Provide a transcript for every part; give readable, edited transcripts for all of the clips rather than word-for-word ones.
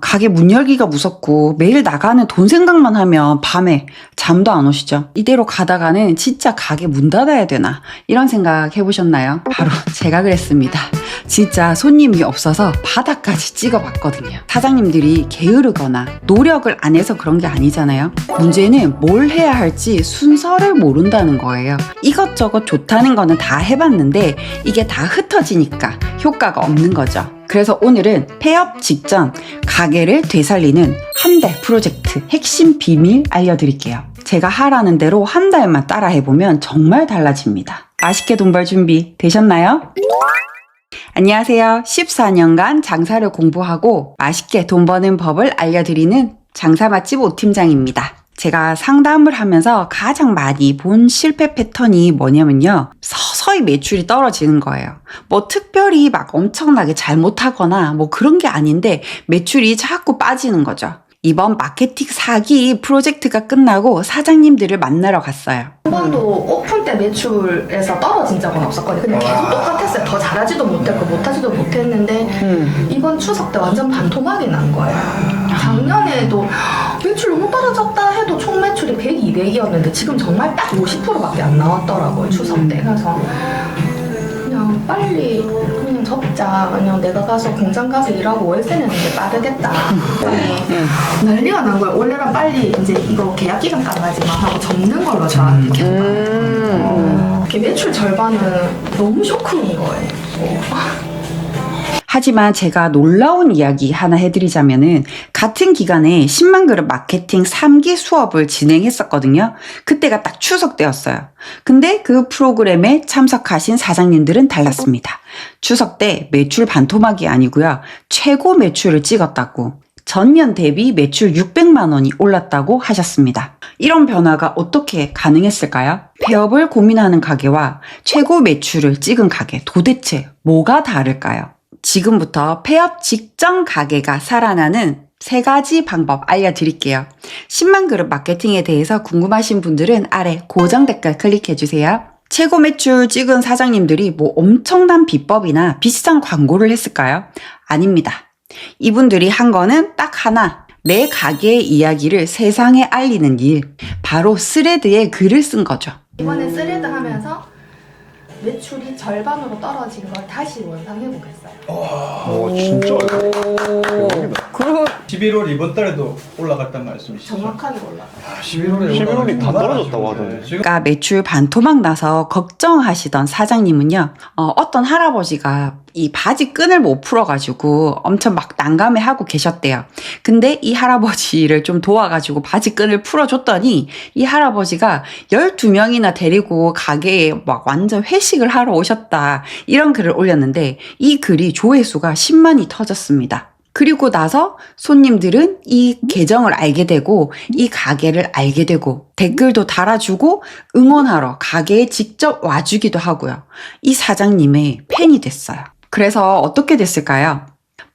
가게 문 열기가 무섭고 매일 나가는 돈 생각만 하면 밤에 잠도 안 오시죠? 이대로 가다가는 진짜 가게 문 닫아야 되나 이런 생각 해보셨나요? 바로 제가 그랬습니다. 진짜 손님이 없어서 바닥까지 찍어봤거든요. 사장님들이 게으르거나 노력을 안 해서 그런 게 아니잖아요. 문제는 뭘 해야 할지 순서를 모른다는 거예요. 이것저것 좋다는 거는 다 해봤는데 이게 다 흩어지니까 효과가 없는 거죠. 그래서 오늘은 폐업 직전 가게를 되살리는 한 달 프로젝트 핵심 비밀 알려드릴게요. 제가 하라는 대로 한 달만 따라 해보면 정말 달라집니다. 맛있게 돈 벌 준비 되셨나요? 안녕하세요. 14년간 장사를 공부하고 맛있게 돈 버는 법을 알려드리는 장사 맛집 오팀장입니다. 제가 상담을 하면서 가장 많이 본 실패 패턴이 뭐냐면요. 서서히 매출이 떨어지는 거예요. 뭐 특별히 막 엄청나게 잘못하거나 뭐 그런 게 아닌데 매출이 자꾸 빠지는 거죠. 이번 마케팅 사기 프로젝트가 끝나고 사장님들을 만나러 갔어요. 한 번도 오픈 때 매출에서 떨어진 적은 없었거든요. 근데 계속 똑같았어요. 더 잘하지도 못했고 못하지도 못했는데 이번 추석 때 완전 반토막이 난 거예요. 작년에도 매출 너무 떨어졌다 해도 총 매출이 100, 200이었는데 지금 정말 딱 50%밖에 안 나왔더라고요. 추석 때. 그래서 그냥 빨리 그냥 접자. 그냥 내가 가서 공장 가서 일하고 월세 내는 게 빠르겠다. 난리가 난 거예요. 원래는 빨리 이제 이거 계약 기간까지만 하고 접는 걸로 저한테 계속 말했거든요. 매출 절반은 너무 쇼크인 거예요. 하지만 제가 놀라운 이야기 하나 해드리자면은 같은 기간에 10만 그릇 마케팅 3기 수업을 진행했었거든요. 그때가 딱 추석 때였어요. 근데 그 프로그램에 참석하신 사장님들은 달랐습니다. 추석 때 매출 반토막이 아니고요. 최고 매출을 찍었다고. 전년 대비 매출 600만 원이 올랐다고 하셨습니다. 이런 변화가 어떻게 가능했을까요? 폐업을 고민하는 가게와 최고 매출을 찍은 가게 도대체 뭐가 다를까요? 지금부터 폐업 직전 가게가 살아나는 3가지 방법 알려드릴게요. 10만 그릇 마케팅에 대해서 궁금하신 분들은 아래 고정 댓글 클릭해주세요. 최고 매출 찍은 사장님들이 뭐 엄청난 비법이나 비싼 광고를 했을까요? 아닙니다. 이분들이 한 거는 딱 하나. 내 가게의 이야기를 세상에 알리는 일. 바로 스레드에 글을 쓴 거죠. 이번에 스레드 하면서 매출이 절반으로 떨어진 걸 다시 원상회복했어요. 진짜 대박이다. 그리고 11월 이번 달에도 올라갔단 말씀이시죠? 정확하게 올라가요. 11월이 다 떨어졌다고 하던데. 그러니까 매출 반토막 나서 걱정하시던 사장님은요. 어떤 할아버지가 이 바지 끈을 못 풀어가지고 엄청 막 난감해하고 계셨대요. 근데 이 할아버지를 좀 도와가지고 바지 끈을 풀어줬더니 이 할아버지가 12명이나 데리고 가게에 막 완전 회식을 하러 오셨다. 이런 글을 올렸는데 이 글이 조회수가 10만이 터졌습니다. 그리고 나서 손님들은 이 계정을 알게 되고 이 가게를 알게 되고 댓글도 달아주고 응원하러 가게에 직접 와주기도 하고요. 이 사장님의 팬이 됐어요. 그래서 어떻게 됐을까요?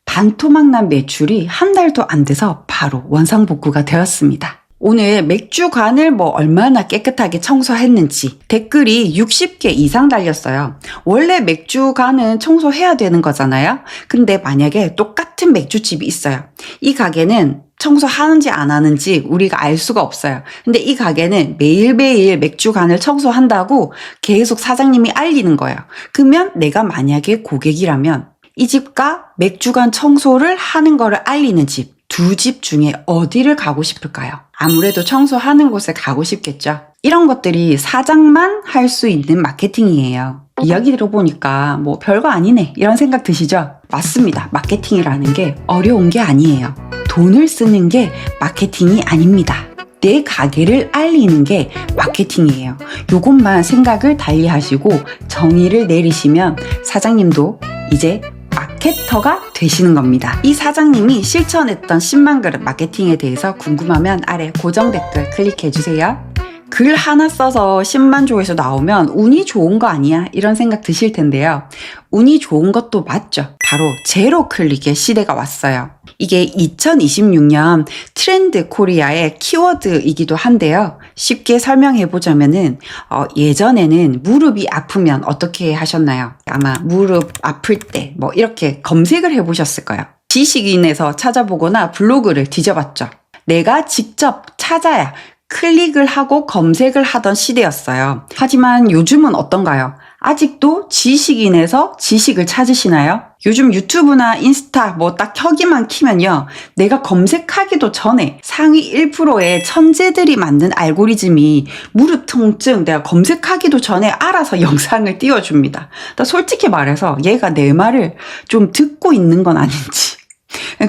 반토막 난 매출이 한 달도 안 돼서 바로 원상복구가 되었습니다. 오늘 맥주관을 뭐 얼마나 깨끗하게 청소했는지 댓글이 60개 이상 달렸어요. 원래 맥주관은 청소해야 되는 거잖아요. 근데 만약에 똑같은 맥주집이 있어요. 이 가게는 청소하는지 안 하는지 우리가 알 수가 없어요. 근데 이 가게는 매일매일 맥주관을 청소한다고 계속 사장님이 알리는 거예요. 그러면 내가 만약에 고객이라면 이 집과 맥주관 청소를 하는 거를 알리는 집, 두 집 중에 어디를 가고 싶을까요? 아무래도 청소하는 곳에 가고 싶겠죠. 이런 것들이 사장만 할 수 있는 마케팅이에요. 이야기 들어보니까 뭐 별거 아니네 이런 생각 드시죠? 맞습니다. 마케팅이라는 게 어려운 게 아니에요. 돈을 쓰는 게 마케팅이 아닙니다. 내 가게를 알리는 게 마케팅이에요. 요것만 생각을 달리 하시고 정의를 내리시면 사장님도 이제 마케터가 되시는 겁니다. 이 사장님이 실천했던 10만 그릇 마케팅에 대해서 궁금하면 아래 고정 댓글 클릭해주세요. 글 하나 써서 10만 조회수 나오면 운이 좋은 거 아니야? 이런 생각 드실 텐데요. 운이 좋은 것도 맞죠. 바로 제로 클릭의 시대가 왔어요. 이게 2026년 트렌드 코리아의 키워드이기도 한데요. 쉽게 설명해 보자면은 예전에는 무릎이 아프면 어떻게 하셨나요? 아마 무릎 아플 때 뭐 이렇게 검색을 해 보셨을 거예요. 지식인에서 찾아보거나 블로그를 뒤져봤죠. 내가 직접 찾아야 클릭을 하고 검색을 하던 시대였어요. 하지만 요즘은 어떤가요? 아직도 지식인에서 지식을 찾으시나요? 요즘 유튜브나 인스타 뭐 딱 켜기만 키면요. 내가 검색하기도 전에 상위 1%의 천재들이 만든 알고리즘이 무릎 통증 내가 검색하기도 전에 알아서 영상을 띄워줍니다. 나 솔직히 말해서 얘가 내 말을 좀 듣고 있는 건 아닌지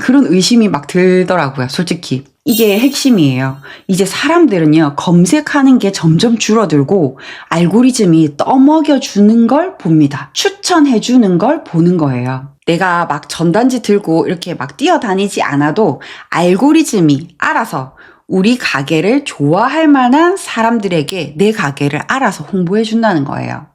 그런 의심이 막 들더라고요. 솔직히. 이게 핵심이에요. 이제 사람들은요, 검색하는 게 점점 줄어들고 알고리즘이 떠먹여주는 걸 봅니다. 추천해주는 걸 보는 거예요. 내가 막 전단지 들고 이렇게 막 뛰어다니지 않아도 알고리즘이 알아서 우리 가게를 좋아할 만한 사람들에게 내 가게를 알아서 홍보해 준다는 거예요.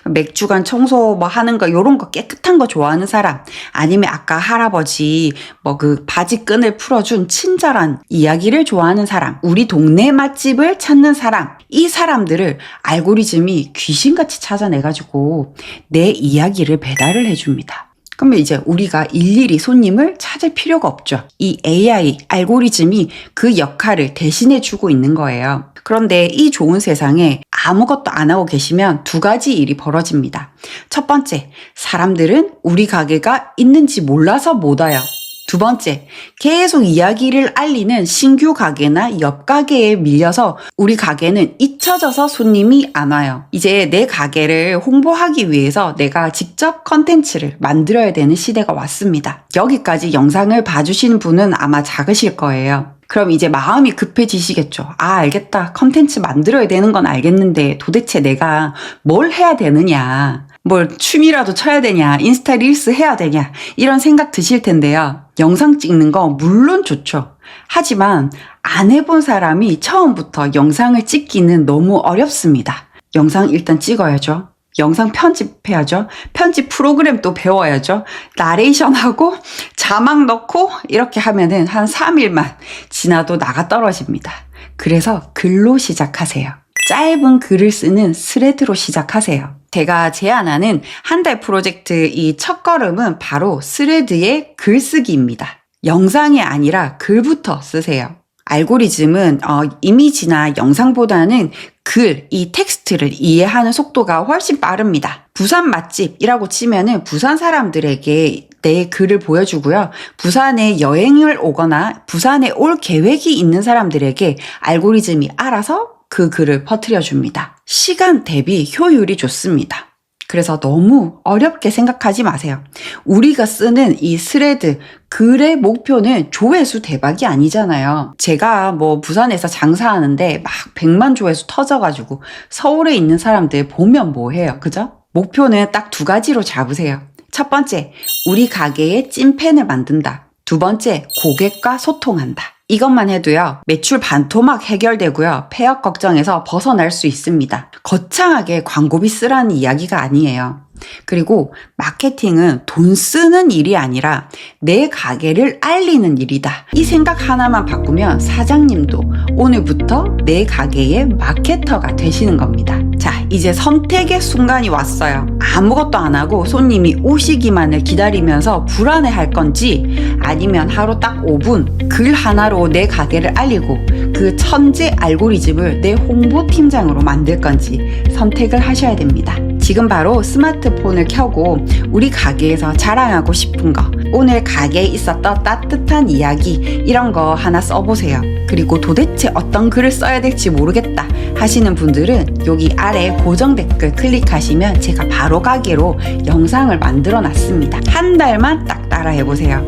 맥주관 청소 뭐 하는 거 요런 거 깨끗한 거 좋아하는 사람 아니면 아까 할아버지 뭐 그 바지 끈을 풀어준 친절한 이야기를 좋아하는 사람 우리 동네 맛집을 찾는 사람 이 사람들을 알고리즘이 귀신같이 찾아내가지고 내 이야기를 배달을 해줍니다. 그러면 이제 우리가 일일이 손님을 찾을 필요가 없죠. 이 AI 알고리즘이 그 역할을 대신해 주고 있는 거예요. 그런데 이 좋은 세상에 아무것도 안 하고 계시면 두 가지 일이 벌어집니다. 첫 번째, 사람들은 우리 가게가 있는지 몰라서 못 와요. 두 번째, 계속 이야기를 알리는 신규 가게나 옆 가게에 밀려서 우리 가게는 잊혀져서 손님이 안 와요. 이제 내 가게를 홍보하기 위해서 내가 직접 컨텐츠를 만들어야 되는 시대가 왔습니다. 여기까지 영상을 봐주신 분은 아마 작으실 거예요. 그럼 이제 마음이 급해지시겠죠. 아, 알겠다. 컨텐츠 만들어야 되는 건 알겠는데 도대체 내가 뭘 해야 되느냐. 뭘 춤이라도 춰야 되냐, 인스타 릴스 해야 되냐 이런 생각 드실 텐데요. 영상 찍는 거 물론 좋죠. 하지만 안 해본 사람이 처음부터 영상을 찍기는 너무 어렵습니다. 영상 일단 찍어야죠. 영상 편집해야죠. 편집 프로그램 또 배워야죠. 나레이션하고 자막 넣고 이렇게 하면은 한 3일만 지나도 나가 떨어집니다. 그래서 글로 시작하세요. 짧은 글을 쓰는 스레드로 시작하세요. 제가 제안하는 한 달 프로젝트 이 첫걸음은 바로 스레드의 글쓰기입니다. 영상이 아니라 글부터 쓰세요. 알고리즘은 이미지나 영상보다는 글, 이 텍스트를 이해하는 속도가 훨씬 빠릅니다. 부산 맛집이라고 치면은 부산 사람들에게 내 글을 보여주고요. 부산에 여행을 오거나 부산에 올 계획이 있는 사람들에게 알고리즘이 알아서 그 글을 퍼뜨려 줍니다. 시간 대비 효율이 좋습니다. 그래서 너무 어렵게 생각하지 마세요. 우리가 쓰는 이 스레드, 글의 목표는 조회수 대박이 아니잖아요. 제가 뭐 부산에서 장사하는데 막 100만 조회수 터져가지고 서울에 있는 사람들 보면 뭐해요. 그죠? 목표는 딱 두 가지로 잡으세요. 첫 번째, 우리 가게에 찐팬을 만든다. 두 번째, 고객과 소통한다. 이것만 해도요, 매출 반토막 해결되고요, 폐업 걱정에서 벗어날 수 있습니다. 거창하게 광고비 쓰라는 이야기가 아니에요. 그리고 마케팅은 돈 쓰는 일이 아니라 내 가게를 알리는 일이다. 이 생각 하나만 바꾸면 사장님도 오늘부터 내 가게의 마케터가 되시는 겁니다. 자, 이제 선택의 순간이 왔어요. 아무것도 안 하고 손님이 오시기만을 기다리면서 불안해할 건지 아니면 하루 딱 5분 글 하나로 내 가게를 알리고 그 천재 알고리즘을 내 홍보팀장으로 만들 건지 선택을 하셔야 됩니다. 지금 바로 스마트폰을 켜고 우리 가게에서 자랑하고 싶은 거, 오늘 가게에 있었던 따뜻한 이야기 이런 거 하나 써보세요. 그리고 도대체 어떤 글을 써야 될지 모르겠다 하시는 분들은 여기 아래 고정 댓글 클릭하시면 제가 바로 가게로 영상을 만들어 놨습니다. 한 달만 딱 따라해보세요.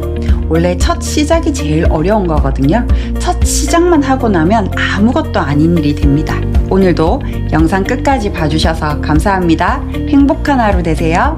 원래 첫 시작이 제일 어려운 거거든요. 첫 시작만 하고 나면 아무것도 아닌 일이 됩니다. 오늘도 영상 끝까지 봐주셔서 감사합니다. 행복한 하루 되세요.